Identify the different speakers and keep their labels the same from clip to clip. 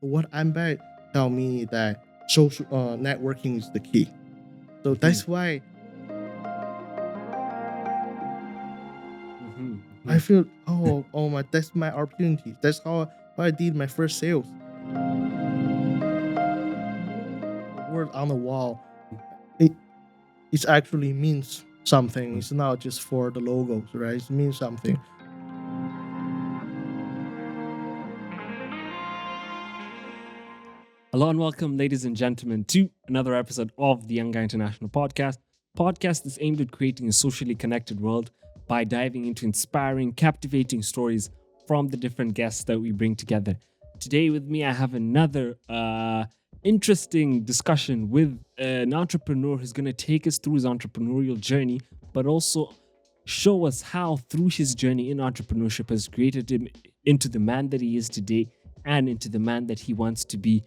Speaker 1: what I'm back tell me that social networking is the key. So that's why I feel oh my that's my opportunity. That's how I did my first sales. The word on the wall, it it actually means something. It's not just for the logos, right? It means something.
Speaker 2: Hello and welcome, ladies and gentlemen, to another episode of the Young Guy International Podcast. Podcast is aimed at creating a socially connected world by diving into inspiring, captivating stories from the different guests that we bring together. Today with me, I have another interesting discussion with an entrepreneur who's going to take us through his entrepreneurial journey, but also show us how through his journey in entrepreneurship has created him into the man that he is today and into the man that he wants to be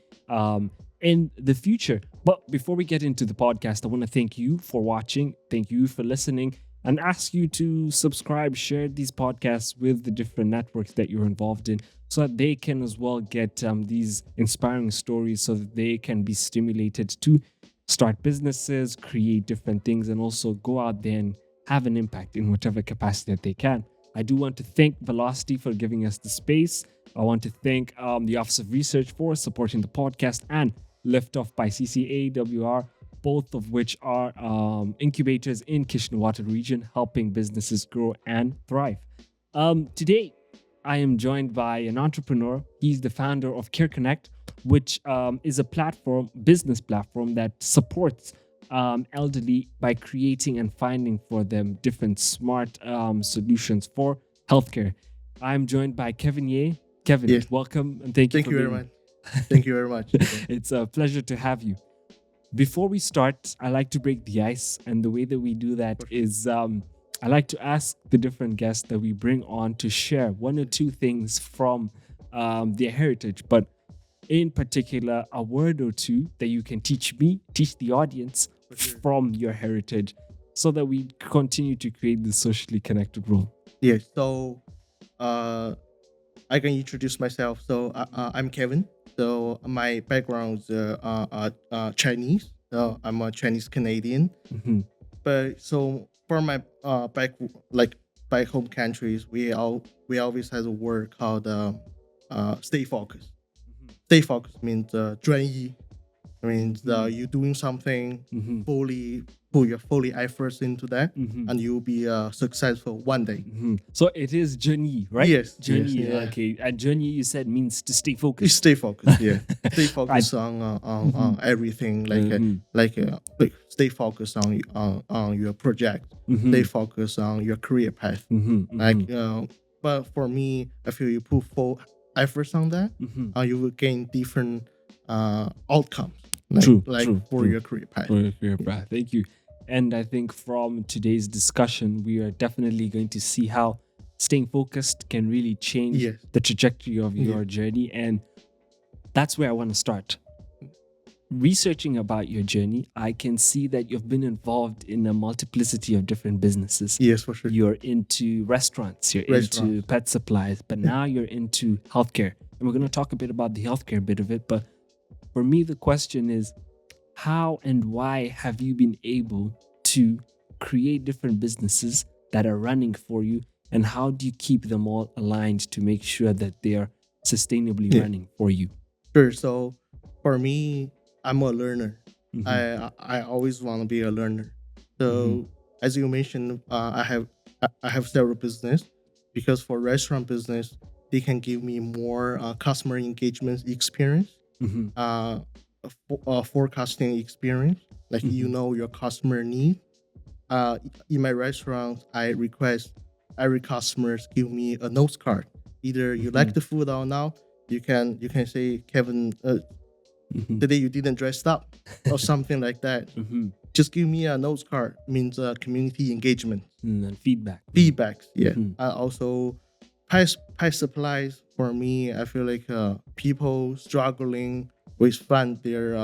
Speaker 2: in the future. But before we get into the podcast, I want to thank you for watching, thank you for listening, and ask you to subscribe, share these podcasts with the different networks that you're involved in so that they can as well get these inspiring stories so that they can be stimulated to start businesses, create different things, and also go out there and have an impact in whatever capacity that they can. I do want to thank Velocity for giving us the space. I want to thank the Office of Research for supporting the podcast, and Liftoff by CCAWR, both of which are incubators in Kishnawata region, helping businesses grow and thrive. Today, I am joined by an entrepreneur. He's the founder of Care Connect, which is a business platform that supports elderly by creating and finding for them different smart solutions for healthcare. I'm joined by Kevin Ye. Kevin,
Speaker 1: Yes.
Speaker 2: welcome and thank you
Speaker 1: Thank
Speaker 2: for
Speaker 1: you very
Speaker 2: being
Speaker 1: much. Thank you very much.
Speaker 2: It's a pleasure to have you. Before we start, I like to break the ice, and the way that we do that is I like to ask the different guests that we bring on to share one or two things from their heritage, but in particular, a word or two that you can teach me, teach the audience from your heritage, so that we continue to create this socially connected world.
Speaker 1: Yes. So, I can introduce myself. So, I'm Kevin. So, my background is Chinese. So, I'm a Chinese Canadian.
Speaker 2: Mhm.
Speaker 1: But so for my back home countries, we always has a word called stay focused. Stay focused means 专一. Means you doing something
Speaker 2: Mhm.
Speaker 1: fully, put your fully efforts into that,
Speaker 2: Mhm.
Speaker 1: and you'll be successful one day.
Speaker 2: Mhm. So it is journey, right?
Speaker 1: Yes,
Speaker 2: Journey.
Speaker 1: yes, yeah.
Speaker 2: Okay. And journey, you said, means to stay
Speaker 1: You
Speaker 2: focused.
Speaker 1: stay focused, yeah. Stay focused on everything, like stay focused on your project. Stay focused on your career path. Like, but for me, I feel you put full efforts on that, you will gain different outcomes.
Speaker 2: True,
Speaker 1: For your career path.
Speaker 2: For your career path. Thank you. And I think from today's discussion, we are definitely going to see how staying focused can really change
Speaker 1: Yes.
Speaker 2: the trajectory of your
Speaker 1: Yeah.
Speaker 2: journey. And that's where I want to start. Researching about your journey, I can see that you've been involved in a multiplicity of different businesses.
Speaker 1: Yes, for sure.
Speaker 2: You're into restaurants, you're into pet supplies, but now you're into healthcare. And we're going to talk a bit about the healthcare bit of it. But for me, the question is, how and why have you been able to create different businesses that are running for you? And how do you keep them all aligned to make sure that they are sustainably running for you?
Speaker 1: Sure. So for me, I'm a learner. I always want to be a learner. So as you mentioned, I have several business, because for restaurant business, they can give me more customer engagement experience, forecasting experience. Like you know your customer need. In my restaurant, I request every customers give me a notes card. Either you like the food or not, you can say, Kevin, today you didn't dress up or something like that. Just give me a notes card. Means community engagement
Speaker 2: And feedback.
Speaker 1: feedbacks. Yeah. Also, pie supplies for me. I feel like people struggling with find their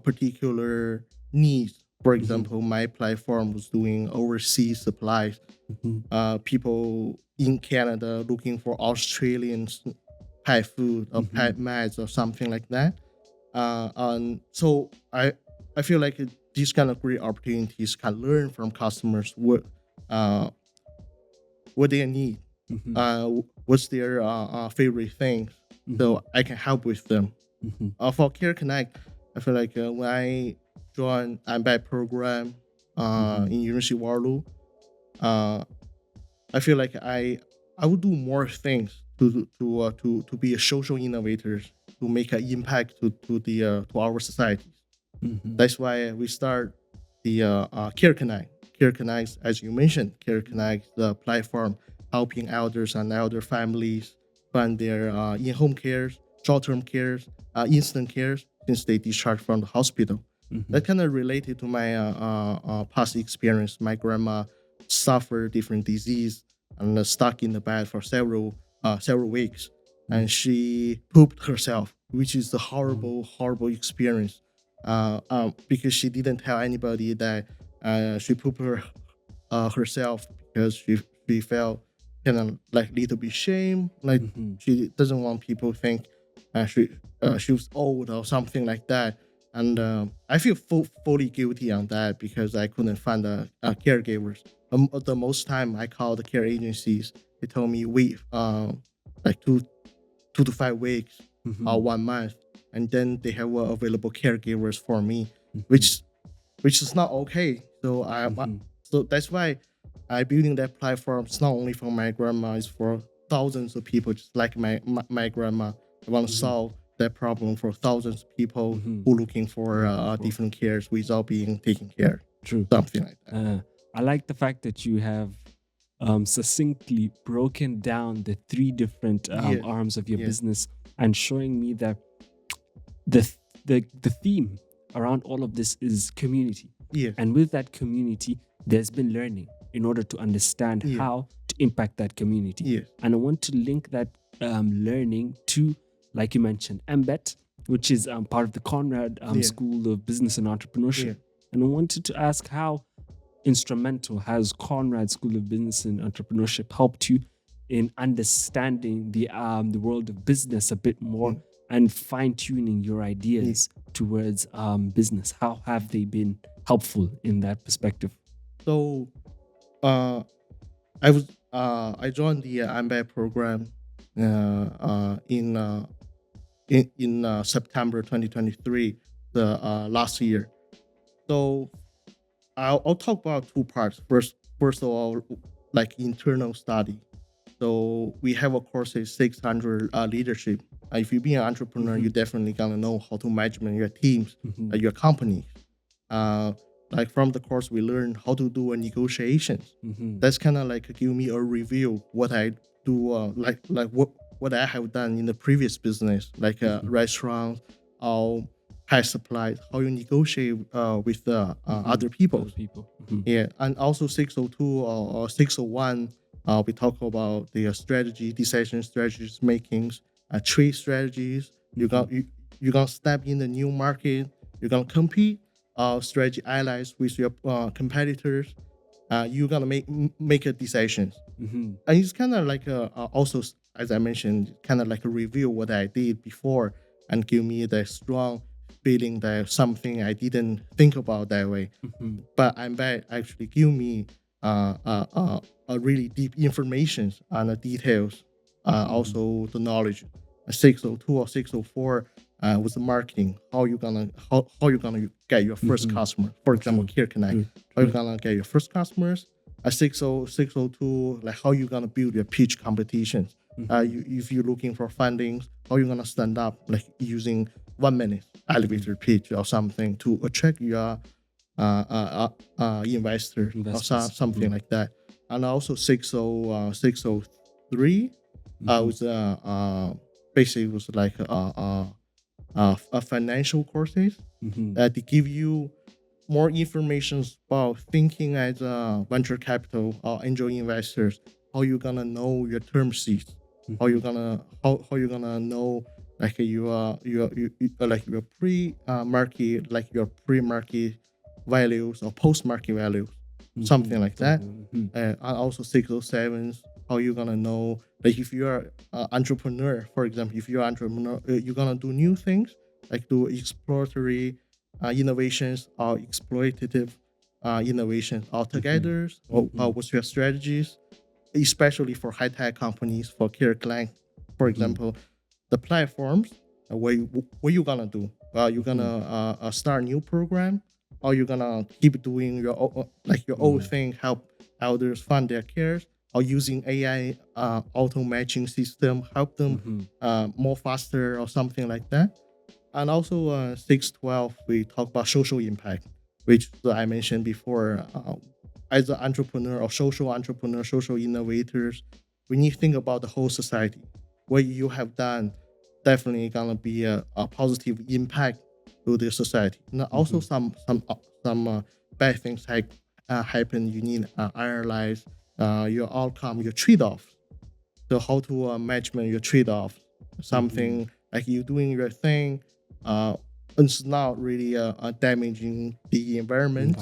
Speaker 1: particular needs. For example, my platform was doing overseas supplies. People in Canada looking for Australian pet food or
Speaker 2: Mm-hmm.
Speaker 1: pet meds or something like that. And so I feel like these kind of great opportunities can learn from customers uh, what they need,
Speaker 2: Mm-hmm.
Speaker 1: what's their favorite things,
Speaker 2: Mm-hmm.
Speaker 1: so I can help with them.
Speaker 2: Mm-hmm.
Speaker 1: For Care Connect, I feel like when I joined MBA program
Speaker 2: Mm-hmm.
Speaker 1: in University of Waterloo, uh, I feel like I would do more things to be a social innovator, to make an impact to our society.
Speaker 2: Mm-hmm.
Speaker 1: That's why we start the Care Connect. Care Connect, as you mentioned, Care Connect, the platform helping elders and elder families fund their in-home cares, short-term cares, instant cares since they discharge from the hospital.
Speaker 2: Mm-hmm.
Speaker 1: That kind of related to my past experience. My grandma suffered different disease and stuck in the bed for several weeks, and she pooped herself, which is a horrible experience because she didn't tell anybody that she pooped herself because she felt kind of like little bit shame, like
Speaker 2: Mm-hmm.
Speaker 1: she doesn't want people to think she was old or something like that. And I feel fully guilty on that because I couldn't find caregivers. The most time I called the care agencies, they told me wait like 2 to 5 weeks or
Speaker 2: Mm-hmm.
Speaker 1: 1 month, and then they have available caregivers for me,
Speaker 2: Mm-hmm.
Speaker 1: which which is not okay.
Speaker 2: Mm-hmm.
Speaker 1: So that's why I building that platform. It's not only for my grandma; it's for thousands of people, just like my grandma. I want to
Speaker 2: Mm-hmm.
Speaker 1: solve that problem for thousands of people
Speaker 2: Mm-hmm.
Speaker 1: who looking for
Speaker 2: Looking for.
Speaker 1: different cares without being taken care,
Speaker 2: True.
Speaker 1: something like that.
Speaker 2: I like the fact that you have succinctly broken down the three different
Speaker 1: Yes,
Speaker 2: arms of your
Speaker 1: yes,
Speaker 2: business and showing me that the theme around all of this is community.
Speaker 1: yes,
Speaker 2: And with that community, there's been learning in order to understand
Speaker 1: yes,
Speaker 2: how to impact that community.
Speaker 1: yes,
Speaker 2: And I want to link that learning to, like you mentioned, MBET, which is part of the Conrad
Speaker 1: yes,
Speaker 2: School of Business and Entrepreneurship.
Speaker 1: yes.
Speaker 2: And I wanted to ask how instrumental has Conrad School of Business and Entrepreneurship helped you in understanding the world of business a bit more
Speaker 1: Mm,
Speaker 2: and fine tuning your
Speaker 1: yeah.
Speaker 2: ideas towards business? How have they been helpful in that perspective?
Speaker 1: So uh, I joined the MBA program in September 2023, the last year. So I'll talk about two parts. First of all, like internal study. So we have a course is 600 leadership. If you be an entrepreneur, you
Speaker 2: Mhm.
Speaker 1: definitely gonna know how to manage your teams,
Speaker 2: Mhm.
Speaker 1: your company. Uh, like from the course, we learn how to do a negotiations.
Speaker 2: Mhm.
Speaker 1: That's kind of like give me a review what I do, like what I have done in the previous business, like a
Speaker 2: Mhm.
Speaker 1: restaurant or high supplies, how you negotiate with other
Speaker 2: Mhm.
Speaker 1: people.
Speaker 2: Other people. Mhm.
Speaker 1: Yeah, and also 602 or 601, we talk about the strategy, decision strategies makings, trade strategies.
Speaker 2: Mhm.
Speaker 1: You're gonna step in the new market. You're gonna compete, strategy allies with your competitors. You're gonna make a decisions,
Speaker 2: Mhm.
Speaker 1: and it's kind of like also as I mentioned, kind of like a review what I did before and give me the strong feeling that something I didn't think about that way,
Speaker 2: Mhm.
Speaker 1: but I'm back actually give me a really deep information on the details,
Speaker 2: Mhm.
Speaker 1: also the knowledge. 602 or 604 was the marketing. How you gonna get your first
Speaker 2: Mhm.
Speaker 1: customer? For example,
Speaker 2: True.
Speaker 1: Care Connect.
Speaker 2: True.
Speaker 1: How you
Speaker 2: True.
Speaker 1: gonna get your first customers? At 602, like how you gonna build your pitch competitions?
Speaker 2: Mhm.
Speaker 1: If you're looking for fundings, how you gonna stand up like using 1 minute
Speaker 2: Mhm.
Speaker 1: elevator pitch or something to attract your investor or
Speaker 2: Investors.
Speaker 1: something
Speaker 2: Mhm.
Speaker 1: like that. And also 603
Speaker 2: Mhm.
Speaker 1: was basically was like a financial courses
Speaker 2: Mhm.
Speaker 1: that they give you more information about thinking as a venture capital or angel investors. How you gonna know your term sheets?
Speaker 2: Mhm.
Speaker 1: How you gonna know like like your pre market, like your pre market values or post market values, something
Speaker 2: Mhm.
Speaker 1: like that.
Speaker 2: Mhm.
Speaker 1: And also 607s. how you gonna know, like if you're an entrepreneur, for example, if you're an entrepreneur, you're gonna do new things, like do exploratory innovations or exploitative innovations altogether, or what's your strategies, especially for high tech companies, for care clients, for example, the platforms. What you gonna do? You're gonna start a new program, or you're gonna keep doing your own thing, help elders fund their cares, or using AI auto matching system, help them more faster or something like that. And also 612, we talk about social impact, which I mentioned before. As an entrepreneur or social entrepreneur, social innovators, we need to think about the whole society. What you have done definitely gonna be a positive impact to the society. Now, also some bad things like happen. You need analyze your outcome, your trade-off. So how to management your trade-off. Something like you doing your thing, it's not really damaging the environment.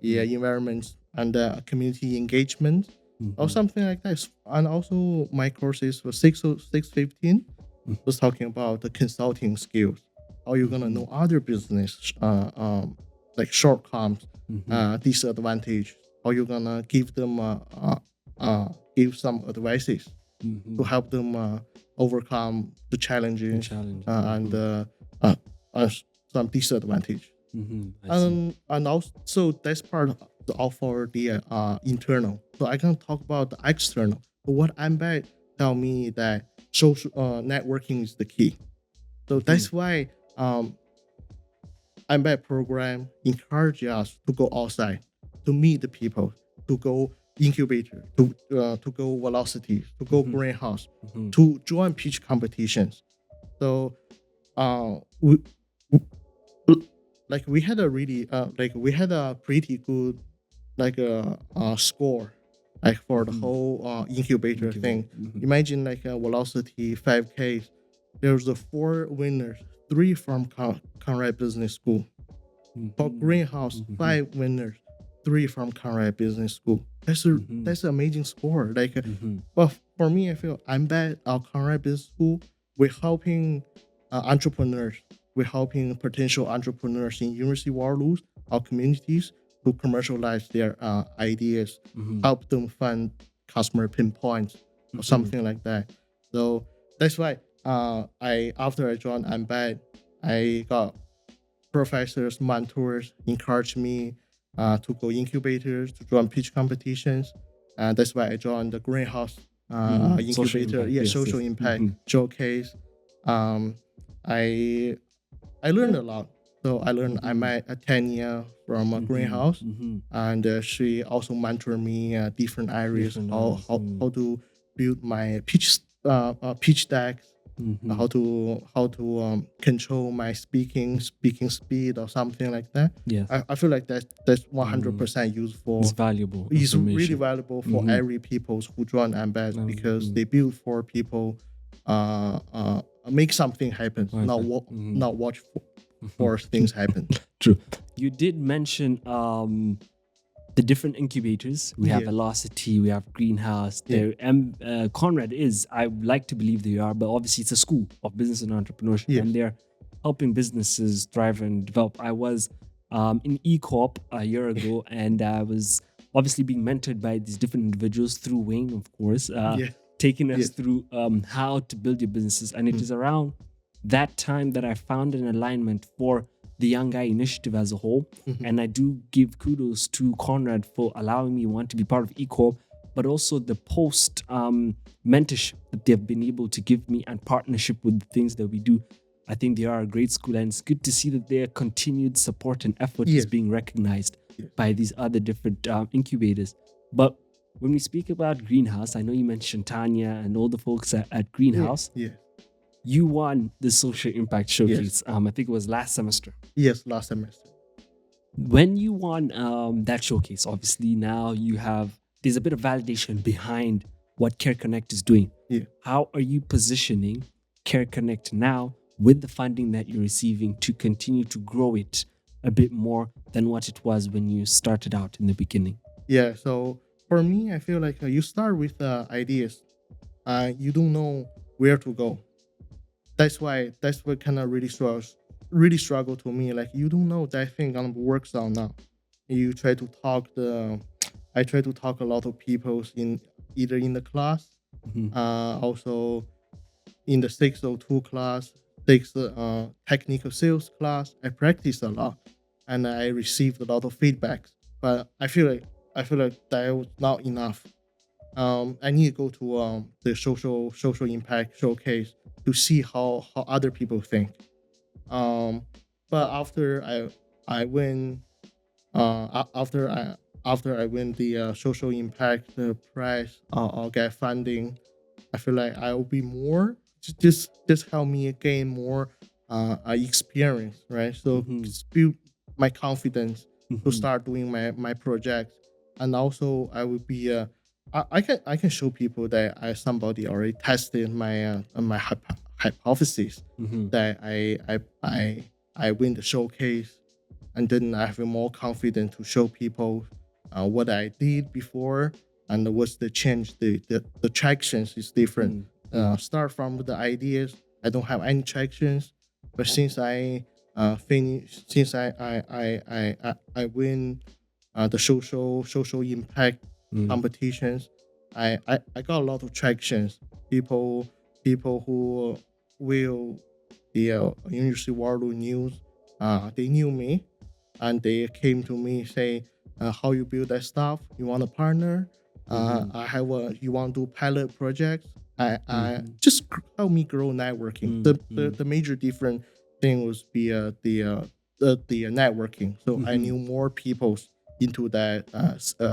Speaker 1: Yeah, environment and community engagement or something like that. And also my courses for 615 was talking about the consulting skills. How you gonna know other business like shortcomings, disadvantage. How you gonna give them give some advices to help them overcome the challenges and some disadvantage. And also that's part of for the internal. So I can talk about the external. So what Embed tell me that social networking is the key. So that's why Embed program encourage us to go outside, to meet the people, to go incubator, to go velocity, to go greenhouse, to join pitch competitions. So we, like we had a really we had a pretty good score like for the whole incubator thing. Imagine like a velocity 5K. There's the 4 winners, 3 from Conrad Business School. For greenhouse, 5 winners, 3 from Conrad Business School. That's an amazing score. But for me, I feel I'm bad at Conrad Business School. We're helping entrepreneurs. We're helping potential entrepreneurs in University of Waterloo, our communities, to commercialize their ideas, help them find customer pinpoints or something like that. So that's why after I joined Embed, I got professors, mentors encourage me to go incubators, to join pitch competitions. And that's why I joined the Greenhouse incubator, social impact showcase. I learned a lot. So I met Tanya from Greenhouse, and she also mentored me different areas, how to build my pitch deck, how to control my speaking speed or something like that.
Speaker 2: Yes.
Speaker 1: I feel like that's 100% useful.
Speaker 2: It's valuable.
Speaker 1: It's really
Speaker 2: information.
Speaker 1: valuable for every people who join Embed because they build for people make something happen, not watch for things happen.
Speaker 2: True. You did mention the different incubators. We have
Speaker 1: Yeah.
Speaker 2: Velocity, we have Greenhouse. There, Conrad is, I would like to believe they are, but obviously it's a school of business and entrepreneurship,
Speaker 1: Yes.
Speaker 2: and they're helping businesses thrive and develop. I was in eCorp a year ago, and I was obviously being mentored by these different individuals through Wayne, of course, taking us
Speaker 1: Yes.
Speaker 2: through how to build your businesses. And it is around that time that I found an alignment for the Young Guy Initiative as a whole. And I do give kudos to Conrad for allowing me to be part of eCorp, but also the post mentorship that they've been able to give me and partnership with the things that we do. I think they are a great school, and it's good to see that their continued support and effort is
Speaker 1: Yes.
Speaker 2: being recognized by these other different incubators. But when we speak about Greenhouse, I know you mentioned Tanya and all the folks at Greenhouse.
Speaker 1: Yeah.
Speaker 2: You won the Social Impact Showcase. I think it was last semester.
Speaker 1: Yes, last semester.
Speaker 2: When you won that showcase, obviously now there's a bit of validation behind what Care Connect is doing.
Speaker 1: Yeah.
Speaker 2: How are you positioning Care Connect now with the funding that you're receiving to continue to grow it a bit more than what it was when you started out in the beginning?
Speaker 1: Yeah, so for me, I feel like you start with ideas. You don't know where to go. That's what kind of really struggle to me. Like you don't know that thing gonna work out now. You try to talk the I try to talk a lot of people in either in the class,
Speaker 2: Mhm.
Speaker 1: also in the 602 class, six technical sales class. I practiced a lot, and I received a lot of feedbacks. But I feel like that was not enough. I need to go to the social impact showcase to see how other people think. Um, but I win after I win the social impact prize, I'll get funding. I feel like I will be more just help me gain more experience, right? So
Speaker 2: Mhm.
Speaker 1: just build my confidence to
Speaker 2: Mhm.
Speaker 1: start doing my project, and also I will be I can show people that I somebody already tested my hypothesis
Speaker 2: Mhm.
Speaker 1: that I win the showcase, and then I have more confidence to show people what I did before and what's the change. The tractions is different.
Speaker 2: Mhm. Mhm.
Speaker 1: Start from the ideas. I don't have any tractions, but since I finish, since I win the social impact
Speaker 2: Mhm.
Speaker 1: competitions, I got a lot of tractions. People people who will the University World News, they knew me and they came to me say, how you build that stuff, you want a partner,
Speaker 2: Mhm.
Speaker 1: I have a you want to do pilot projects. I
Speaker 2: Mhm.
Speaker 1: just help me grow networking.
Speaker 2: Mhm.
Speaker 1: The major different thing was be the networking, so I
Speaker 2: Mhm.
Speaker 1: knew more people into that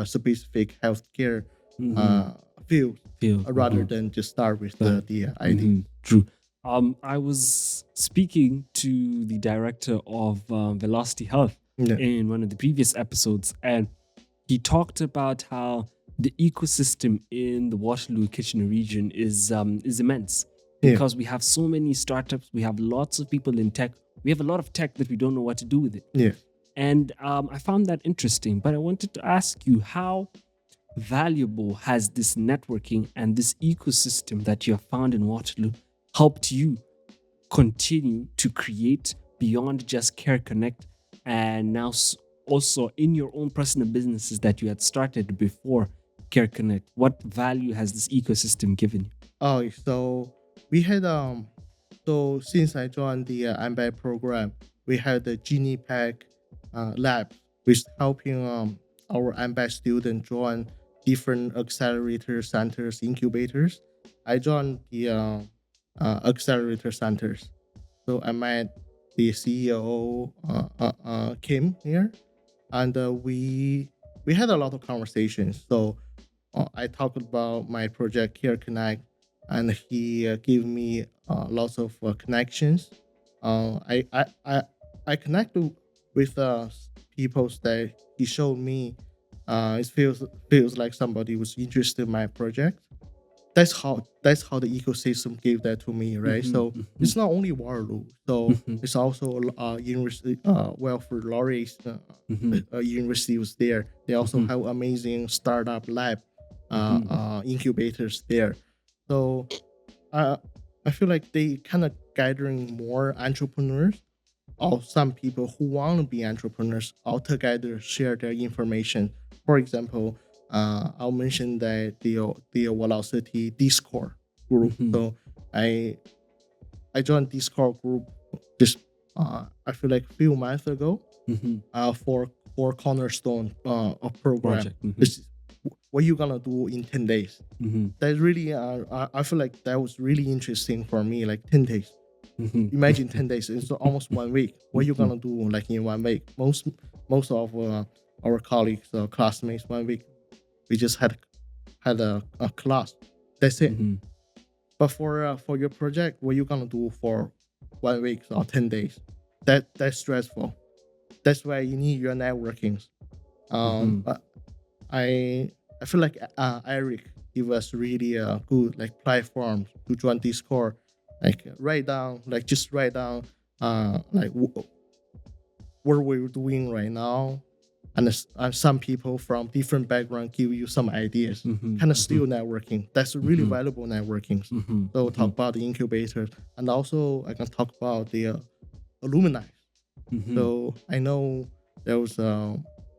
Speaker 1: specific healthcare
Speaker 2: Mhm.
Speaker 1: uh, field,
Speaker 2: Feel.
Speaker 1: rather
Speaker 2: Mhm.
Speaker 1: than just start with
Speaker 2: But
Speaker 1: the idea.
Speaker 2: true. I was speaking to the director of Velocity Health
Speaker 1: Yeah,
Speaker 2: in one of the previous episodes, and he talked about how the ecosystem in the Waterloo Kitchener region is immense
Speaker 1: yeah,
Speaker 2: because we have so many startups, we have lots of people in tech, we have a lot of tech that we don't know what to do with it.
Speaker 1: yeah.
Speaker 2: And I found that interesting. But I wanted to ask you, how valuable has this networking and this ecosystem that you have found in Waterloo helped you continue to create beyond just Care Connect, and now also in your own personal businesses that you had started before Care Connect? What value has this ecosystem given you?
Speaker 1: Oh, so we had so since I joined the MBA program, we had the Genie Pack lab, which helping our MBA student join different accelerator centers, incubators. I joined the accelerator centers, so I met the CEO Kim here, and we had a lot of conversations. So I talked about my project Care Connect, and he gave me lots of connections. I connected with people that he showed me. It feels like somebody was interested in my project. That's how the ecosystem gave that to me, right?
Speaker 2: Mm-hmm,
Speaker 1: So
Speaker 2: mm-hmm,
Speaker 1: it's not only Waterloo, so
Speaker 2: mm-hmm,
Speaker 1: it's also university welfare laureates
Speaker 2: mm-hmm,
Speaker 1: university was there. They also
Speaker 2: mm-hmm,
Speaker 1: have amazing startup lab
Speaker 2: mm-hmm,
Speaker 1: incubators there. So uh, I feel like they kind of gathering more entrepreneurs or some people who want to be entrepreneurs all together share their information. For example, I'll mention that the Velocity Discord group.
Speaker 2: mm-hmm.
Speaker 1: So I I joined Discord group just I feel like a few months ago
Speaker 2: Mm-hmm.
Speaker 1: for Cornerstone a program.
Speaker 2: Project. Mm-hmm,
Speaker 1: This is what you gonna do in 10 days.
Speaker 2: mm-hmm,
Speaker 1: That really I feel like that was really interesting for me. Like 10 days,
Speaker 2: mm-hmm,
Speaker 1: imagine 10 days, it's almost 1 week. What you
Speaker 2: mm-hmm,
Speaker 1: gonna do like in 1 week? Most of our colleagues or classmates 1 week we just had a class, that's it.
Speaker 2: mm-hmm,
Speaker 1: But for your project, what you gonna do for 1 week or 10 days? That's stressful. That's why you need your networking.
Speaker 2: mm-hmm.
Speaker 1: But I feel like Eric give us really a good like platform to join Discord. Like just write down like what we're doing right now, some people from different background give you some ideas.
Speaker 2: Mm-hmm.
Speaker 1: Kind of
Speaker 2: Mm-hmm.
Speaker 1: still networking. That's really
Speaker 2: Mm-hmm.
Speaker 1: valuable networking.
Speaker 2: Mm-hmm.
Speaker 1: So
Speaker 2: Mm-hmm.
Speaker 1: talk about the incubators, and also I can talk about the alumni.
Speaker 2: Mm-hmm.
Speaker 1: So I know there was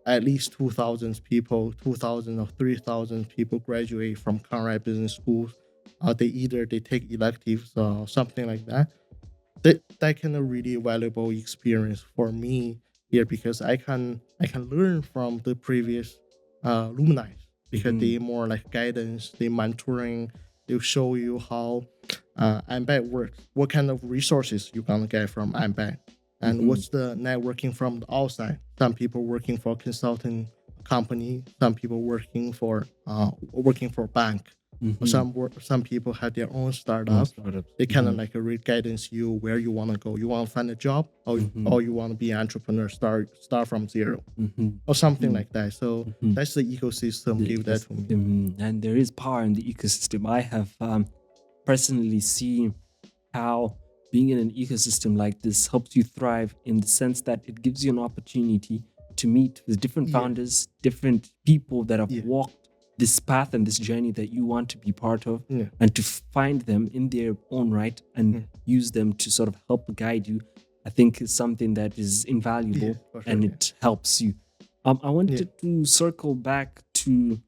Speaker 1: at least 2,000 people, 2,000 or 3,000 people graduate from Conrad Business Schools. They take electives or something like that. That kind of really valuable experience for me here, because I can learn from the previous alumni, because
Speaker 2: Mm-hmm.
Speaker 1: they more like guidance, they mentoring, they show you how AMBAC works, what kind of resources you're gonna get from AMBAC, and
Speaker 2: Mm-hmm.
Speaker 1: what's the networking from the outside. Some people working for consulting company, some people working for bank, or
Speaker 2: Mm-hmm.
Speaker 1: some people have their own
Speaker 2: Oh,
Speaker 1: startups.
Speaker 2: startups.
Speaker 1: They kind
Speaker 2: Mm-hmm.
Speaker 1: of like a guidance you where you want to go. You want to find a job, or
Speaker 2: Mm-hmm.
Speaker 1: or you want to be an entrepreneur, start from zero,
Speaker 2: Mm-hmm.
Speaker 1: or something
Speaker 2: Mm-hmm.
Speaker 1: like that. So
Speaker 2: Mm-hmm.
Speaker 1: that's the ecosystem
Speaker 2: The
Speaker 1: give that to me.
Speaker 2: ecosystem, and there is power in the ecosystem. I have personally seen how being in an ecosystem like this helps you thrive, in the sense that it gives you an opportunity to meet with different
Speaker 1: Yeah,
Speaker 2: founders, different people that have
Speaker 1: yeah,
Speaker 2: walked this path and this journey that you want to be part of,
Speaker 1: yeah,
Speaker 2: and to find them in their own right and
Speaker 1: yeah,
Speaker 2: use them to sort of help guide you. I think is something that is
Speaker 1: yeah,
Speaker 2: invaluable,
Speaker 1: for sure.
Speaker 2: and
Speaker 1: Yeah,
Speaker 2: it helps you. I
Speaker 1: yeah,
Speaker 2: wanted to circle back to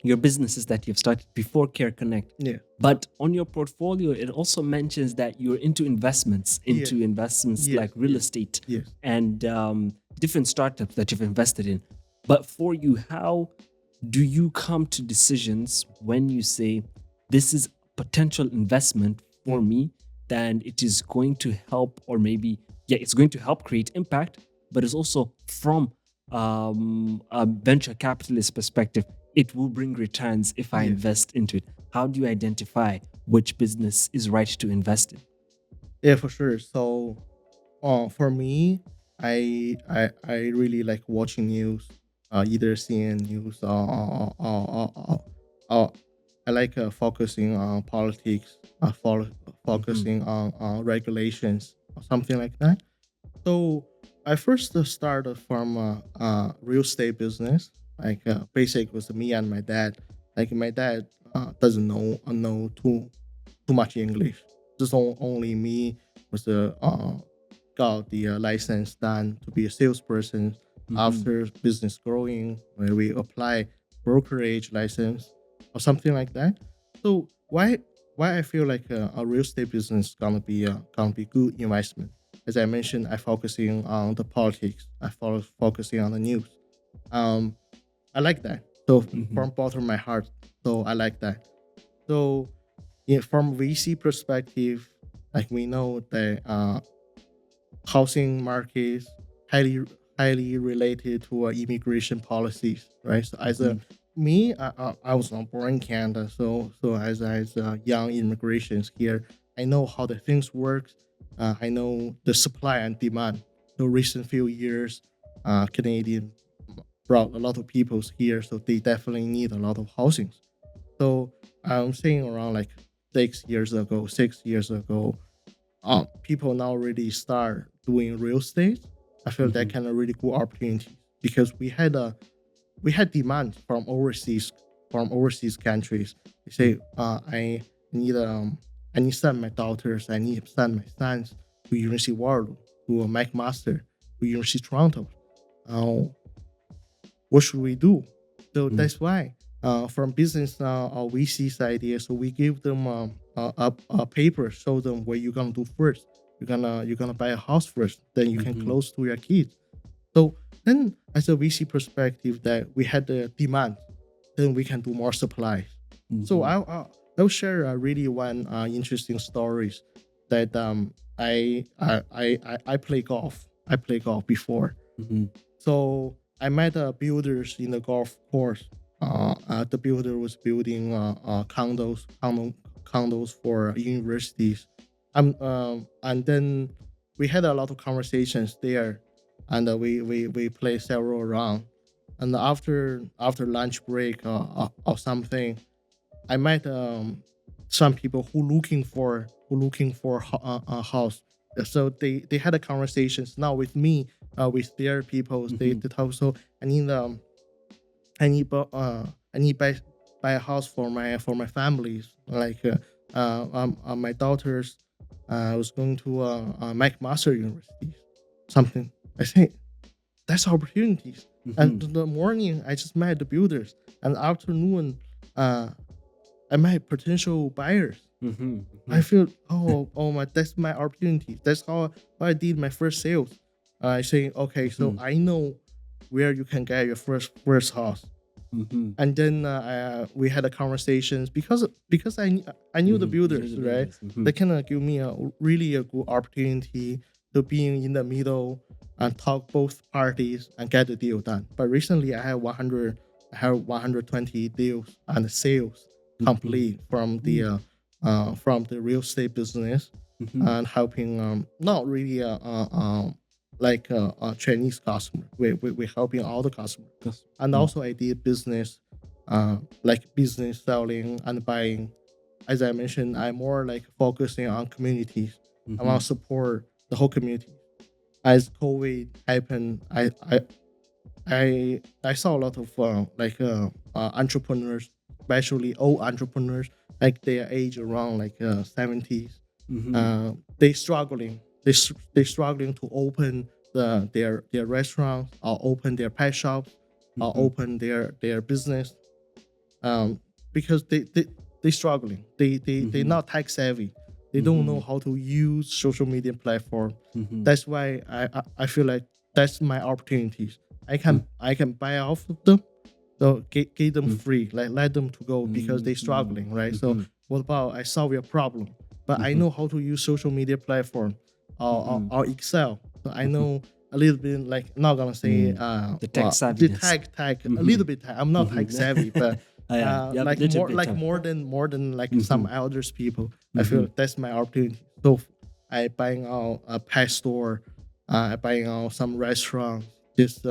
Speaker 2: your businesses that you've started before Care Connect.
Speaker 1: yeah,
Speaker 2: But on your portfolio, it also mentions that you're into
Speaker 1: yeah,
Speaker 2: investments
Speaker 1: yes,
Speaker 2: like real
Speaker 1: yes,
Speaker 2: estate
Speaker 1: yes.
Speaker 2: and different startups that you've invested in. But for you, how do you come to decisions when you say this is potential investment for
Speaker 1: Mm.
Speaker 2: me, then it is going to help, or maybe, yeah, it's going to help create impact, but it's also from a venture capitalist perspective, it will bring returns if I
Speaker 1: Yeah,
Speaker 2: invest into it. How do you identify which business is right to invest in?
Speaker 1: yeah, for sure. So, for me, I really like watching news, either seeing news, or I like focusing on politics,
Speaker 2: Mhm.
Speaker 1: focusing on regulations or something like that. So I first started from a real estate business. Like basic was me and my dad. Like my dad doesn't know too much English. Just only me was got the license done to be a salesperson.
Speaker 2: Mhm.
Speaker 1: After business growing, where we apply brokerage license or something like that. So why I feel like a real estate business gonna be good investment? As I mentioned, I focusing on the politics. Focusing on the news. Um, I like that. So
Speaker 2: Mhm.
Speaker 1: from bottom of my heart, so I like that. So yeah, from VC perspective, like we know that housing markets highly highly related to immigration policies, right? So as a
Speaker 2: Mhm.
Speaker 1: me, I was not born in Canada, so as young immigrations here, I know how the things works. I know the supply and demand. The recent few years, Canadian brought a lot of people here, so they definitely need a lot of housing. So I'm saying around like 6 years ago, people now really start doing real estate. I feel that
Speaker 2: Mhm.
Speaker 1: kind of really good opportunity, because we had demand from overseas countries. They say, need I need send my daughters, I need send my sons to University of Waterloo, to a McMaster, to University of Toronto. Uh, what should we do? So
Speaker 2: Mhm.
Speaker 1: that's why, from business we see the idea. So we give them a paper, show them what you're gonna do first. You're gonna buy a house first, then you can
Speaker 2: Mhm.
Speaker 1: close to your kids. So then, as a VC perspective, that we had the demand, then we can do more supplies. So
Speaker 2: Mhm.
Speaker 1: I'll share really one interesting stories that I play golf. I play golf before,
Speaker 2: Mhm.
Speaker 1: so I met builders in the golf course. The builder was building condos for universities. And then we had a lot of conversations there, and we played several rounds. And after lunch break or something, I met some people who looking for a house. So they had a conversations now with me. with their people.
Speaker 2: Mm-hmm.
Speaker 1: They talk. So I need I need I need buy a house for my families. Like my daughters was going to McMaster University, something. I think that's opportunities. And
Speaker 2: Mm-hmm.
Speaker 1: in the morning, I just met the builders, and afternoon, uh, I met potential buyers.
Speaker 2: Mm-hmm.
Speaker 1: I feel oh my, that's my opportunity. That's how I did my first sales. I say okay, so
Speaker 2: Mm-hmm.
Speaker 1: I know where you can get your first house.
Speaker 2: Mm-hmm.
Speaker 1: And then we had a conversations because I knew the
Speaker 2: Mm-hmm. You know
Speaker 1: builders,
Speaker 2: the
Speaker 1: right?
Speaker 2: builders. Mm-hmm.
Speaker 1: They kind of give me a really a good opportunity to being in the middle and talk both parties and get the deal done. But recently I have 120 deals and sales
Speaker 2: Mm-hmm.
Speaker 1: complete from the real estate business
Speaker 2: Mm-hmm.
Speaker 1: and helping not really like a Chinese customer. We're helping all the customers. And also I did business, like business selling and buying. As I mentioned, I'm more like focusing on communities. I
Speaker 2: Mm-hmm.
Speaker 1: want to support the whole community. As COVID happened, I saw a lot of entrepreneurs, especially old entrepreneurs, like their age around like 70s.
Speaker 2: Mm-hmm.
Speaker 1: They struggling. They struggling to open their restaurants or open their pet shops or
Speaker 2: Mm-hmm.
Speaker 1: open their business, um, because they struggling. They
Speaker 2: Mm-hmm.
Speaker 1: not tech savvy. They don't
Speaker 2: Mm-hmm.
Speaker 1: know how to use social media platform.
Speaker 2: Mm-hmm.
Speaker 1: That's why I feel like that's my opportunities. I can buy off of them, so give them free, like let them to go because they
Speaker 2: Mm-hmm.
Speaker 1: struggling, right? So
Speaker 2: Mm-hmm.
Speaker 1: what about I solve your problem, but I
Speaker 2: Mm-hmm.
Speaker 1: know how to use social media platform
Speaker 2: Mm-hmm.
Speaker 1: or Excel. So I
Speaker 2: Mm-hmm.
Speaker 1: know a little bit, like not gonna say
Speaker 2: The tech
Speaker 1: the
Speaker 2: savviness.
Speaker 1: tech a
Speaker 2: Mm-hmm.
Speaker 1: little bit. I'm not tech savvy,
Speaker 2: Mm-hmm.
Speaker 1: but
Speaker 2: Yeah, you have a little bit
Speaker 1: like
Speaker 2: of.
Speaker 1: more than like
Speaker 2: Mm-hmm.
Speaker 1: some elders people. I
Speaker 2: Mm-hmm.
Speaker 1: feel that's my opportunity. So I buying out a pet store, I buying out some restaurant. Just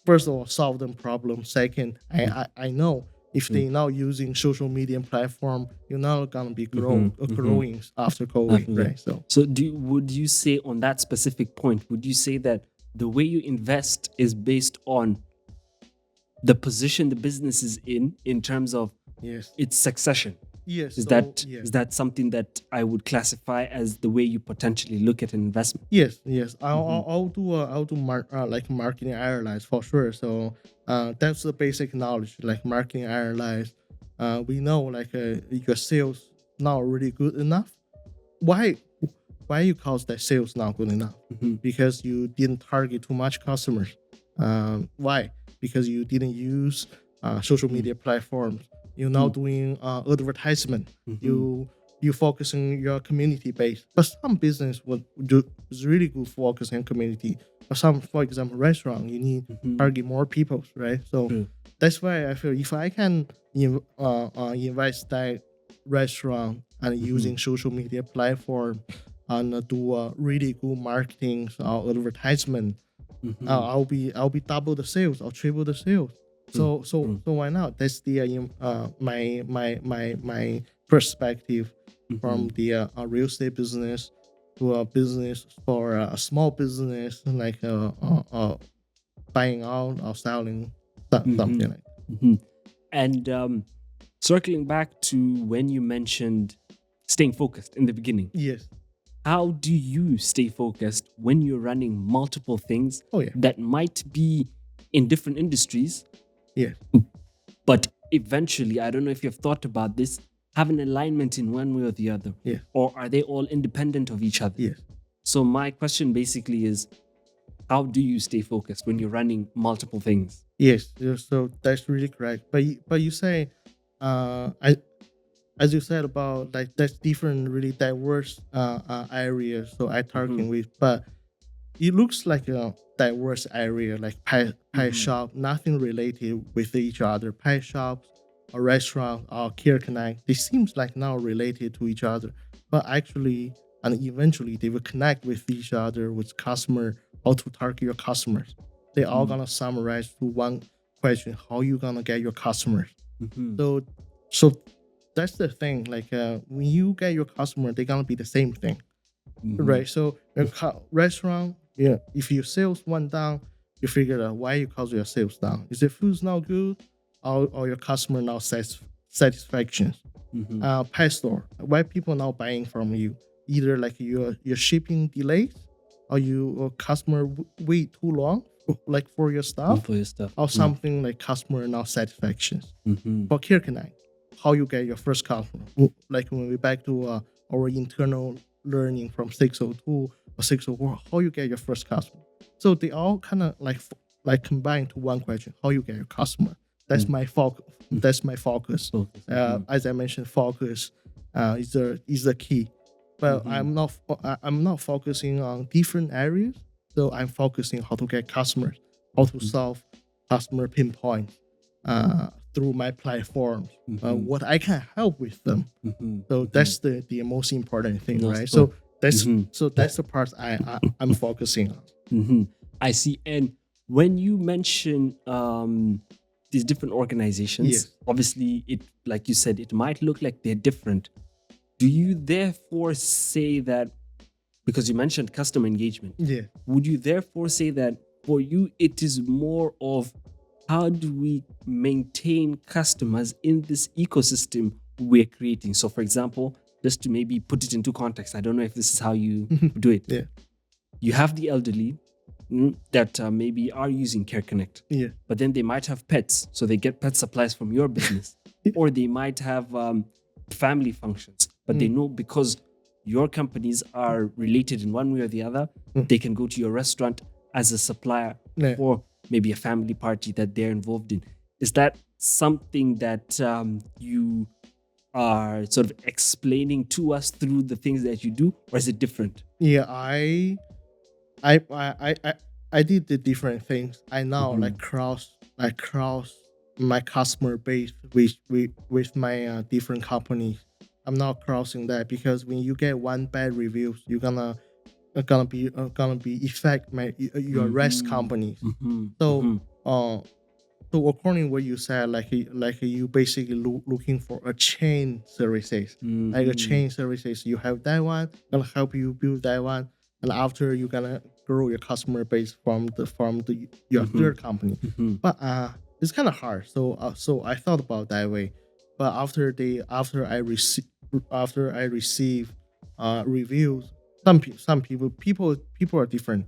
Speaker 1: first of all solve them problem. Second, I know if they now using social media platform, you're not gonna be
Speaker 2: Mm-hmm. Mm-hmm.
Speaker 1: growing after COVID,
Speaker 2: Absolutely.
Speaker 1: right? So
Speaker 2: So, would you say on that specific point, would you say that the way you invest is based on the position the business is in terms of
Speaker 1: yes,
Speaker 2: its succession?
Speaker 1: yes,
Speaker 2: Is
Speaker 1: so
Speaker 2: that
Speaker 1: yes.
Speaker 2: is that something that I would classify as the way you potentially look at an investment?
Speaker 1: Yes, yes.
Speaker 2: Mm-hmm.
Speaker 1: I'll do like marketing analyze for sure. So that's the basic knowledge, like marketing analyze. We know like your sales not really good enough. Why why you cause that sales not good enough?
Speaker 2: Mm-hmm.
Speaker 1: Because you didn't target too much customers. Why? Because you didn't use social media platforms. You're now doing advertisement.
Speaker 2: Mm-hmm.
Speaker 1: You focusing your community base. But some business would do is really good focusing on community. But some, for example, restaurant, you need
Speaker 2: Mm-hmm.
Speaker 1: target more people, right? So
Speaker 2: True.
Speaker 1: that's why I feel if I can invest that restaurant and
Speaker 2: Mm-hmm.
Speaker 1: using social media platform and do really good marketing or advertisement,
Speaker 2: Mm-hmm.
Speaker 1: I'll be double the sales or triple the sales.
Speaker 2: True.
Speaker 1: So why not? That's the my perspective
Speaker 2: Mm-hmm.
Speaker 1: from the real estate business to a business for a small business like buying out or selling
Speaker 2: Mm-hmm.
Speaker 1: something like
Speaker 2: Mm-hmm. And circling back to when you mentioned staying focused in the beginning,
Speaker 1: that. Yes.
Speaker 2: how do you stay focused when you're running multiple things
Speaker 1: Oh yeah.
Speaker 2: that might be in different industries,
Speaker 1: Yes.
Speaker 2: but eventually, I don't know if you've thought about this, have an alignment in one way or the other?
Speaker 1: Yes.
Speaker 2: Or are they all independent of each other?
Speaker 1: Yes.
Speaker 2: So, my question basically is, how do you stay focused when you're running multiple things?
Speaker 1: Yes. So that's really correct. But you say, I as you said about like that's different, really diverse areas. So I
Speaker 2: Mm-hmm.
Speaker 1: targeting with, but it looks like a diverse area, like pie
Speaker 2: Mm-hmm.
Speaker 1: shop, nothing related with each other. Pie shops, a restaurant, or care connect. They seems like not related to each other, but actually, and eventually they will connect with each other with customer, how to target your customers. They all
Speaker 2: Mm-hmm.
Speaker 1: gonna summarize to one question: how you gonna get your customers?
Speaker 2: Mm-hmm.
Speaker 1: So, so that's the thing. Like when you get your customer, they're gonna be the same thing,
Speaker 2: Mm-hmm.
Speaker 1: right? So restaurant Yeah, if your sales went down, you figure out why you cause your sales down. Is the food's not good, or your customer not satisfaction?
Speaker 2: Mm-hmm.
Speaker 1: Pet store, why people not buying from you? Either like your shipping delays, or your customer wait too long, like for your stuff,
Speaker 2: For your stuff.
Speaker 1: or something like customer not satisfaction.
Speaker 2: Mm-hmm.
Speaker 1: For Care Connect, how you get your first customer? Like when we back to our internal learning from 602 or 604, how you get your first customer? So they all kind of like combine to one question: how you get your customer? That's my focus. That's my focus.
Speaker 2: Focus.
Speaker 1: As I mentioned, focus is the key. But I'm not focusing on different areas. So I'm focusing how to get customers, how to solve customer pinpoints through my platforms, what I can help with them. So that's the most important thing,
Speaker 2: No,
Speaker 1: right?
Speaker 2: so-
Speaker 1: So that's the part I'm focusing on.
Speaker 2: I see. And when you mention these different organizations,
Speaker 1: Yes.
Speaker 2: obviously, it, like you said, it might look like they're different. Do you therefore say that, because you mentioned customer engagement,
Speaker 1: Yeah.
Speaker 2: would you therefore say that for you it is more of how do we maintain customers in this ecosystem we're creating? So, for example, just to maybe put it into context, I don't know if this is how you do it.
Speaker 1: Yeah.
Speaker 2: You have the elderly that maybe are using Care Connect,
Speaker 1: Yeah.
Speaker 2: but then they might have pets, so they get pet supplies from your business, or they might have family functions, but they know because your companies are related in one way or the other, they can go to your restaurant as a supplier
Speaker 1: Yeah.
Speaker 2: for maybe a family party that they're involved in. Is that something that you are sort of explaining to us through the things that you do, or is it different?
Speaker 1: Yeah, I did the different things. I now cross my customer base with my different companies. I'm not crossing that because when you get one bad reviews, you're gonna be affect your rest companies. So so according to what you said, like you basically looking for a chain services, like a chain services. You have that one, gonna help you build that one, and after you gonna grow your customer base from your third company. But it's kind of hard. So I thought about that way, but after I receive reviews, some people are different.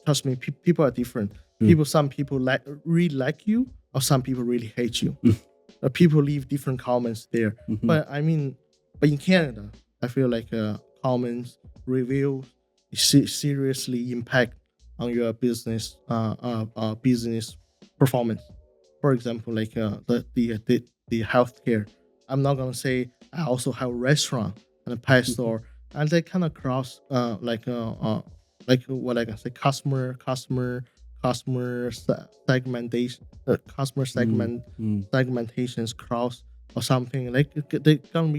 Speaker 1: Trust me, people are different. Some people really like you, or some people really hate you. People leave different comments there. But I mean, but in Canada, I feel like comments, reviews seriously impact on your business performance. For example, like the healthcare. I'm not gonna say I also have a restaurant and a pet store, and they kind of cross like what I can say customer segmentation, customer segmentations cross or something like they gonna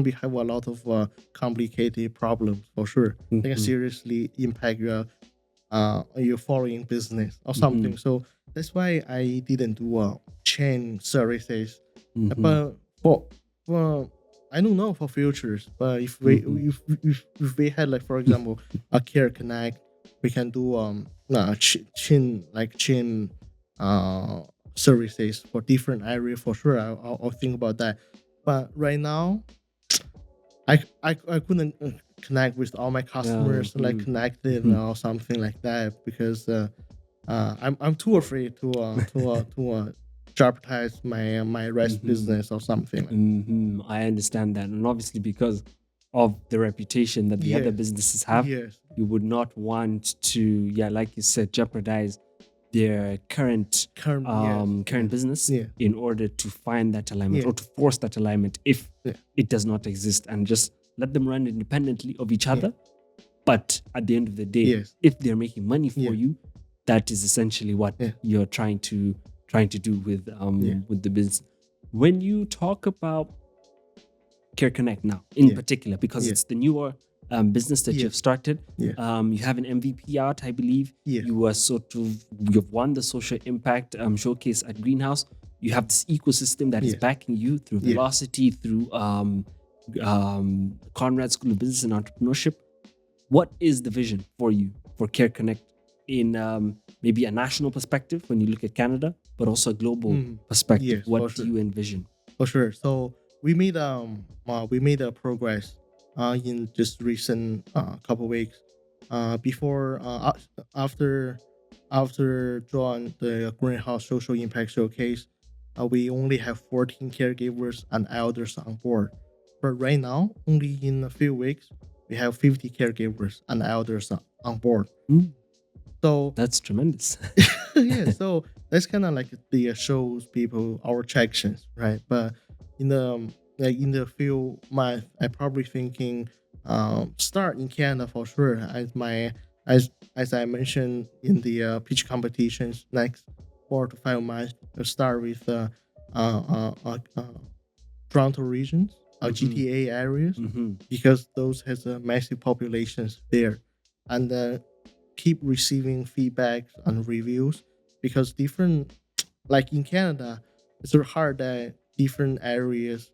Speaker 1: be have a lot of complicated problems for sure. They can seriously impact your foreign business or something. So that's why I didn't do chain services. But for I don't know for futures. But if we had like for example a Care Connect, we can do chain services for different area for sure. I'll think about that. But right now I couldn't connect with all my customers like connected or something like that because I'm too afraid to jeopardize my rest business or something.
Speaker 2: I understand that, and obviously because of the reputation that the other
Speaker 1: Yes.
Speaker 2: businesses have,
Speaker 1: Yes.
Speaker 2: you would not want to, like you said, jeopardize their current business in order to find that alignment or to force that alignment if it does not exist, and just let them run independently of each other. But at the end of the day, if they're making money for you, that is essentially what you're trying to do with the business. When you talk about Care Connect now, in particular, because it's the newer business that you've started. You have an MVP out, I believe. You are you've won the social impact showcase at Greenhouse. You have this ecosystem that is backing you through Velocity, through Conrad School of Business and Entrepreneurship. What is the vision for you for Care Connect in maybe a national perspective when you look at Canada, but also a global perspective?
Speaker 1: Yes, for
Speaker 2: What do
Speaker 1: sure.
Speaker 2: you envision?
Speaker 1: For sure. So we made a progress in just recent couple weeks. Before after drawing the Greenhouse Social Impact Showcase, we only have 14 caregivers and elders on board. But right now, only in a few weeks, we have 50 caregivers and elders on board.
Speaker 2: Mm,
Speaker 1: So
Speaker 2: that's tremendous.
Speaker 1: yeah, so that's kind of like the shows people our attractions, right? But in the like in the few months, I probably thinking start in Canada for sure. As I mentioned in the pitch competitions, next 4 to 5 months, start with Toronto regions, GTA areas,
Speaker 2: Mm-hmm.
Speaker 1: because those has a massive populations there, and keep receiving feedbacks and reviews, because different, like in Canada, it's very hard that different areas,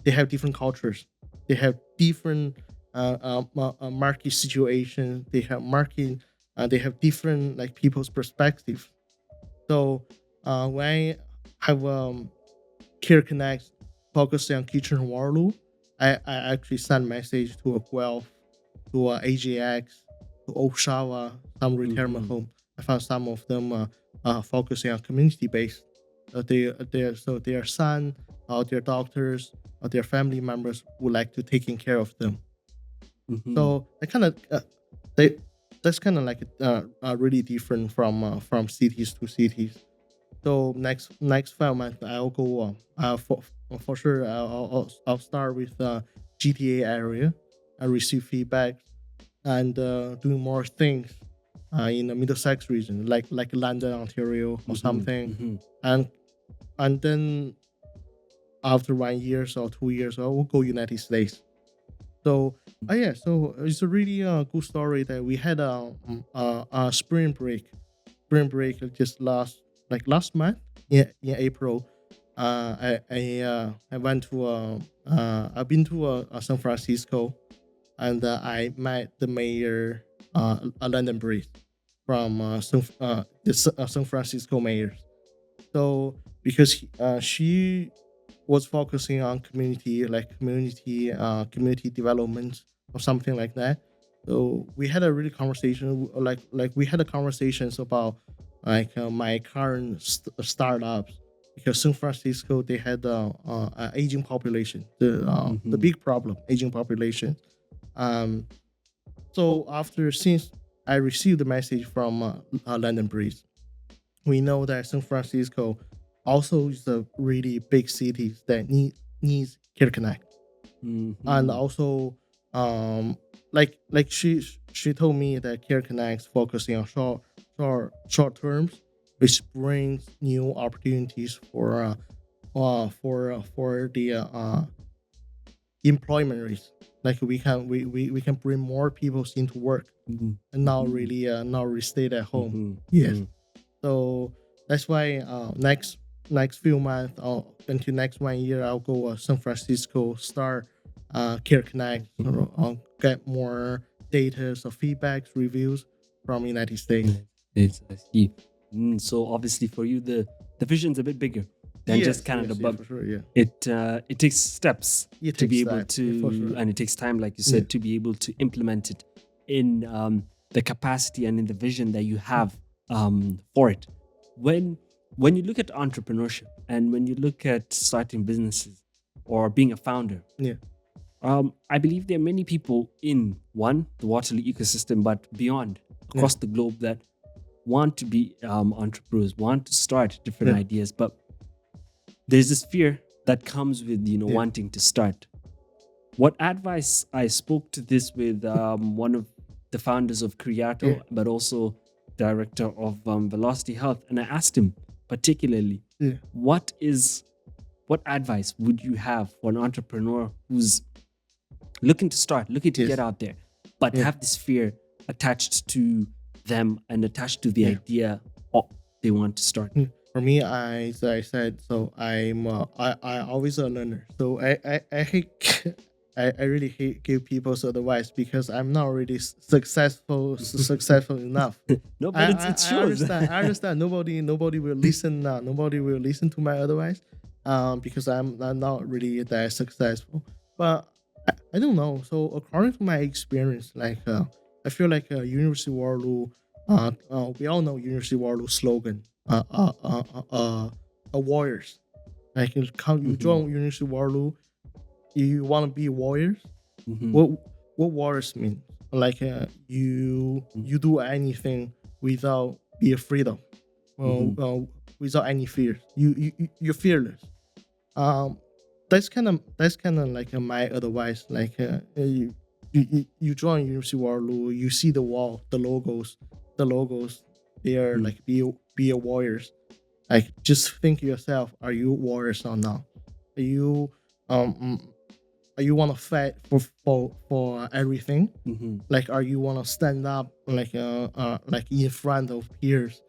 Speaker 1: they have different cultures, they have different market situations, they have market, they have different like people's perspective. So when I have Care Connect focusing on Kitchen Waterloo, I actually sent message to a Guelph, to AJX, to Oshawa, some retirement
Speaker 2: Mm-hmm.
Speaker 1: home. I found some of them focusing on community based. Their son, their doctors, or their family members would like to taking care of them.
Speaker 2: Mm-hmm.
Speaker 1: So I kind of they that's kind of like really different from cities to cities. So next 5 months I'll go on. For sure I'll start with GTA area. I receive feedback and doing more things in the Middlesex region, like London, Ontario, or
Speaker 2: Mm-hmm.
Speaker 1: something,
Speaker 2: Mm-hmm.
Speaker 1: and then after 1 year or 2 years, I will go United States. So yeah, so it's a really good story that we had a spring break. Spring break just last month in April. I went to I've been to San Francisco, and I met the mayor, London Breeze, from San Francisco mayor. So because she was focusing on community development or something like that. So we had a really conversation, like we had a conversations about my current startups, because San Francisco, they had aging population, the
Speaker 2: Mm-hmm.
Speaker 1: big problem, aging population. Um, so after since I received the message from London Breeze, we know that San Francisco also is a really big city that needs Care Connect. And
Speaker 2: Mm-hmm.
Speaker 1: also like she told me that Care Connect's focusing on short terms, which brings new opportunities for the employment rates. Like we can bring more people into work and
Speaker 2: Mm-hmm.
Speaker 1: not really stay at home.
Speaker 2: Mm-hmm.
Speaker 1: Yes.
Speaker 2: Mm-hmm.
Speaker 1: So that's why next few months, until next 1 year, I'll go San Francisco, start Care Connect, get more data, so feedbacks, reviews from United States.
Speaker 2: I see. So obviously for you, the vision's a bit bigger than just
Speaker 1: Yes,
Speaker 2: Canada,
Speaker 1: yes, yes,
Speaker 2: but
Speaker 1: for sure. Yeah,
Speaker 2: it takes steps
Speaker 1: it
Speaker 2: to
Speaker 1: takes
Speaker 2: be able
Speaker 1: time. Yeah, for
Speaker 2: to,
Speaker 1: sure.
Speaker 2: and it takes time, like you
Speaker 1: Yeah,
Speaker 2: said, to be able to implement it in the capacity and in the vision that you have for it. When when you look at entrepreneurship and when you look at starting businesses or being a founder,
Speaker 1: yeah,
Speaker 2: I believe there are many people in the Waterloo ecosystem, but beyond
Speaker 1: yeah,
Speaker 2: across the globe that want to be entrepreneurs, want to start different
Speaker 1: yeah,
Speaker 2: ideas, but there's this fear that comes with
Speaker 1: yeah,
Speaker 2: wanting to start. What advice I spoke to this with one of the founders of
Speaker 1: yeah,
Speaker 2: Creato, but also director of Velocity Health, and I asked him particularly,
Speaker 1: yeah,
Speaker 2: what is what advice would you have for an entrepreneur who's looking to start, looking to get
Speaker 1: yes,
Speaker 2: out there, but
Speaker 1: yeah,
Speaker 2: have this fear attached to them and attached to the
Speaker 1: yeah.
Speaker 2: idea of they want to start?
Speaker 1: For me, as I said, so I always a learner. So I hate I really hate give people's advice because I'm not really successful enough.
Speaker 2: No,
Speaker 1: I,
Speaker 2: but
Speaker 1: I,
Speaker 2: it
Speaker 1: I
Speaker 2: shows.
Speaker 1: understand. I understand. Nobody will listen now. Nobody will listen to my advice, because I'm not really that successful. But I don't know. So according to my experience, I feel like University Waterloo. We all know University Waterloo slogan. Warriors. Like you
Speaker 2: Mhm,
Speaker 1: join University Waterloo, you want to be warriors.
Speaker 2: mhm,
Speaker 1: What warriors mean? Like you do anything without be afraid of,
Speaker 2: mhm,
Speaker 1: without any fear. You're fearless. Um, that's kind of like my advice. Like you join University Waterloo, you see the wall, the logos. They are
Speaker 2: mhm,
Speaker 1: like be a warriors. Like just think yourself: Are you warriors or not? Are you um you want to fight for everything?
Speaker 2: mhm,
Speaker 1: Like, are you want to stand up like in front of peers,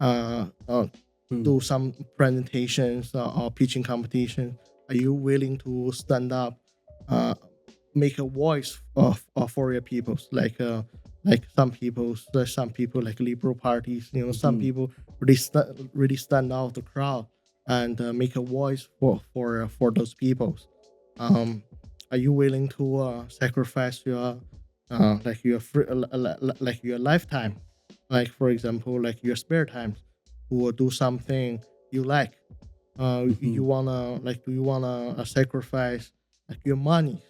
Speaker 1: uh, uh
Speaker 2: mhm,
Speaker 1: do some presentations or pitching competition? Are you willing to stand up, uh make a voice for your peoples? Like some people like liberal parties, some
Speaker 2: mhm,
Speaker 1: people really stand out the crowd and make a voice for those peoples. um are you willing to sacrifice your like your lifetime, like for example like your spare times, to do something you like? You
Speaker 2: mhm,
Speaker 1: wanna like do you wanna sacrifice like your money?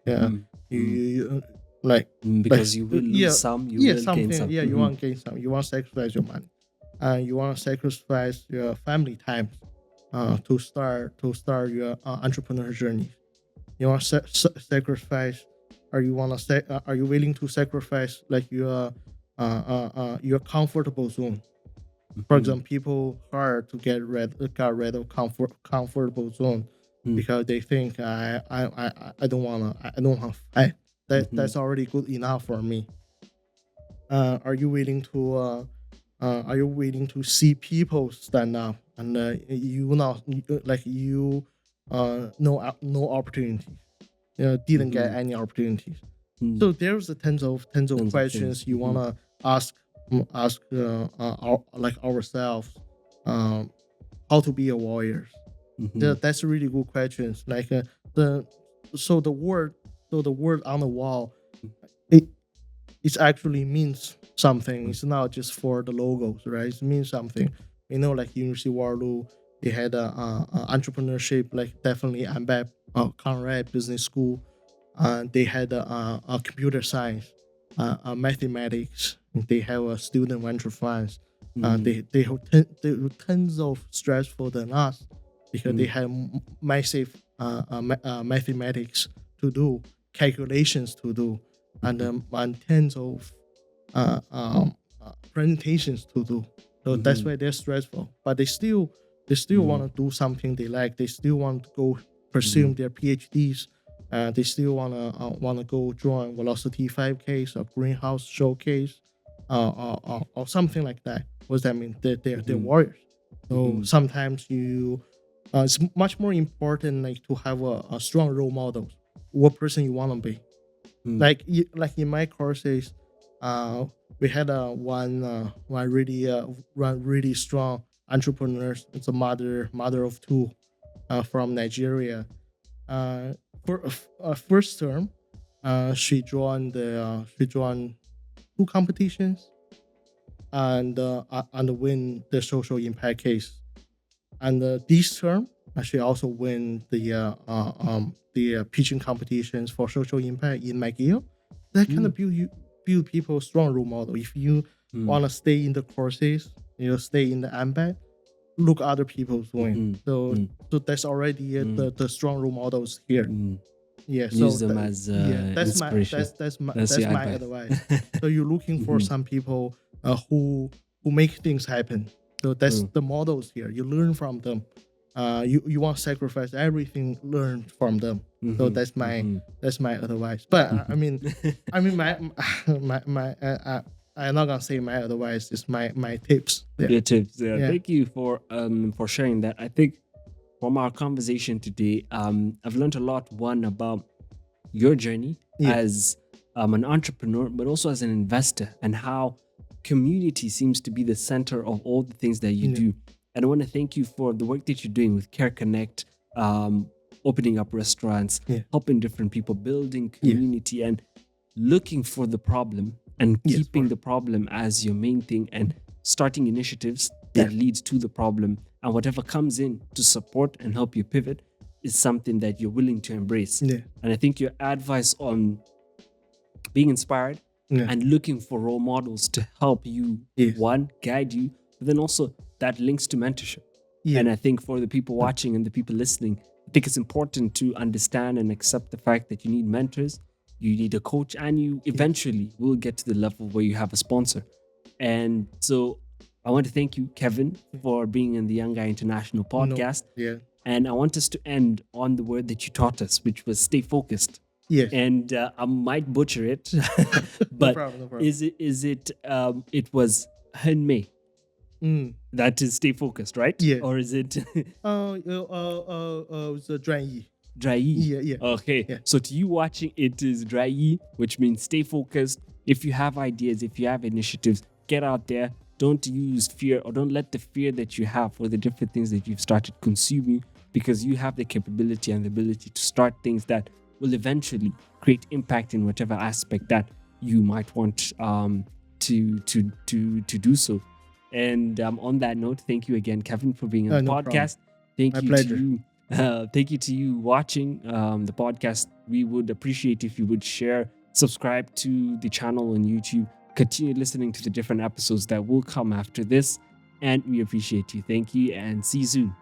Speaker 1: Yeah,
Speaker 2: mhm,
Speaker 1: you,
Speaker 2: mhm.
Speaker 1: you, like
Speaker 2: Because you will lose
Speaker 1: yeah,
Speaker 2: some, you will gain
Speaker 1: something.
Speaker 2: some.
Speaker 1: Yeah, you
Speaker 2: Mhm,
Speaker 1: want to gain some, you want to sacrifice your money, and you want to sacrifice your family time to start your entrepreneur journey. You want to sacrifice, or you want to are you willing to sacrifice like your comfortable zone? For
Speaker 2: mhm,
Speaker 1: example, people hard to got rid of comfortable zone
Speaker 2: mhm,
Speaker 1: because they think I don't wanna I don't want to fight.
Speaker 2: mhm,
Speaker 1: That's already good enough for me. Are you willing to are you willing to see people stand up and you not like you no opportunities, didn't get
Speaker 2: mhm,
Speaker 1: any opportunities?
Speaker 2: mhm.
Speaker 1: So there's a tens of
Speaker 2: Tons of things.
Speaker 1: questions you wanna ask ask like ourselves, um, how to be a warrior.
Speaker 2: Mhm,
Speaker 1: That's a really good questions. Like the so the word the word on the wall, it it actually means something.
Speaker 2: mhm,
Speaker 1: It's not just for the logos, right? It means something. Like University Waterloo, they had a entrepreneurship, like definitely AMBAP, Conrad Business School. They had a computer science, mathematics. They have a student venture funds.
Speaker 2: mhm,
Speaker 1: They have tons of stressful than us because they
Speaker 2: mhm,
Speaker 1: have massive mathematics to do, calculations to do,
Speaker 2: mhm,
Speaker 1: and tens of presentations to do. So that's
Speaker 2: mhm,
Speaker 1: why they're stressful. But they still want
Speaker 2: mhm,
Speaker 1: to do something they like. They still want to go pursue
Speaker 2: mhm,
Speaker 1: their PhDs. They still wanna go join Velocity 5Ks or Greenhouse Showcase, or something like that. What does that mean? They're
Speaker 2: mhm,
Speaker 1: warriors. So
Speaker 2: mhm,
Speaker 1: sometimes it's much more important like to have a strong role model. What person you want to be?
Speaker 2: mhm,
Speaker 1: Like in my courses, uh, we had one really strong entrepreneurs. It's a mother of two, from Nigeria. Uh, for first term, she joined two competitions and win the social impact case. And this term, she also win the pitching competitions for social impact in McGill. That kind
Speaker 2: mhm,
Speaker 1: of build people strong role model. If you
Speaker 2: mhm,
Speaker 1: want to stay in the courses, stay in the AMBAT, look other people's doing.
Speaker 2: mhm,
Speaker 1: So
Speaker 2: mhm,
Speaker 1: that's already
Speaker 2: mhm,
Speaker 1: the strong role models here.
Speaker 2: mhm.
Speaker 1: Yeah.
Speaker 2: Use
Speaker 1: So
Speaker 2: them as
Speaker 1: that's my
Speaker 2: inspiration. That's
Speaker 1: that's
Speaker 2: your
Speaker 1: my
Speaker 2: advice.
Speaker 1: advice. So you're looking for
Speaker 2: Mhm,
Speaker 1: some people who make things happen. So that's
Speaker 2: true.
Speaker 1: the models here. You learn from them. You want to sacrifice everything learned from them. So
Speaker 2: Mhm, mhm,
Speaker 1: that's my advice. But
Speaker 2: mhm.
Speaker 1: I mean my my I'm not gonna say my advice. It's my tips there.
Speaker 2: Your tips. Yeah.
Speaker 1: Yeah.
Speaker 2: Thank you for sharing that. I think from our conversation today, I've learned a lot. One about your journey
Speaker 1: Yeah.
Speaker 2: as an entrepreneur, but also as an investor, and how community seems to be the center of all the things that you
Speaker 1: Yeah.
Speaker 2: do. And I want to thank you for the work that you're doing with Care Connect, opening up restaurants,
Speaker 1: Yeah.
Speaker 2: helping different people, building
Speaker 1: Yeah.
Speaker 2: community, and looking for the problem and
Speaker 1: Yes,
Speaker 2: keeping
Speaker 1: for-
Speaker 2: the problem as your main thing, and starting initiatives that
Speaker 1: Yeah.
Speaker 2: leads to the problem, and whatever comes in to support and help you pivot is something that you're willing to embrace.
Speaker 1: Yeah.
Speaker 2: And I think your advice on being inspired
Speaker 1: Yeah.
Speaker 2: and looking for role models to help you,
Speaker 1: Yes.
Speaker 2: one, guide you, but then also that links to mentorship.
Speaker 1: Yeah.
Speaker 2: And I think for the people watching and the people listening, I think it's important to understand and accept the fact that you need mentors, you need a coach, and you eventually will get to the level where you have a sponsor. And so I want to thank you, Kevin, for being in the Young Guy International podcast.
Speaker 1: No. Yeah.
Speaker 2: And I want us to end on the word that you taught us, which was stay focused.
Speaker 1: Yes.
Speaker 2: And I might butcher it,
Speaker 1: No
Speaker 2: but
Speaker 1: problem. No problem.
Speaker 2: it was Henmei. That is stay focused, right?
Speaker 1: Yeah.
Speaker 2: Or is it
Speaker 1: 是专一.
Speaker 2: dry?
Speaker 1: Yeah. Yeah.
Speaker 2: Okay.
Speaker 1: Yeah.
Speaker 2: So to you watching, it is dry, which means stay focused. If you have ideas, if you have initiatives, get out there. Don't use fear, or don't let the fear that you have for the different things that you've started consuming, because you have the capability and the ability to start things that will eventually create impact in whatever aspect that you might want to do so. And on that note, thank you again, Kevin, for being on the
Speaker 1: No
Speaker 2: podcast. Thank
Speaker 1: My
Speaker 2: you
Speaker 1: pleasure.
Speaker 2: to you. Thank you to you watching the podcast. We would appreciate if you would share, subscribe to the channel on YouTube, continue listening to the different episodes that will come after this, and we appreciate you. Thank you, and see you soon.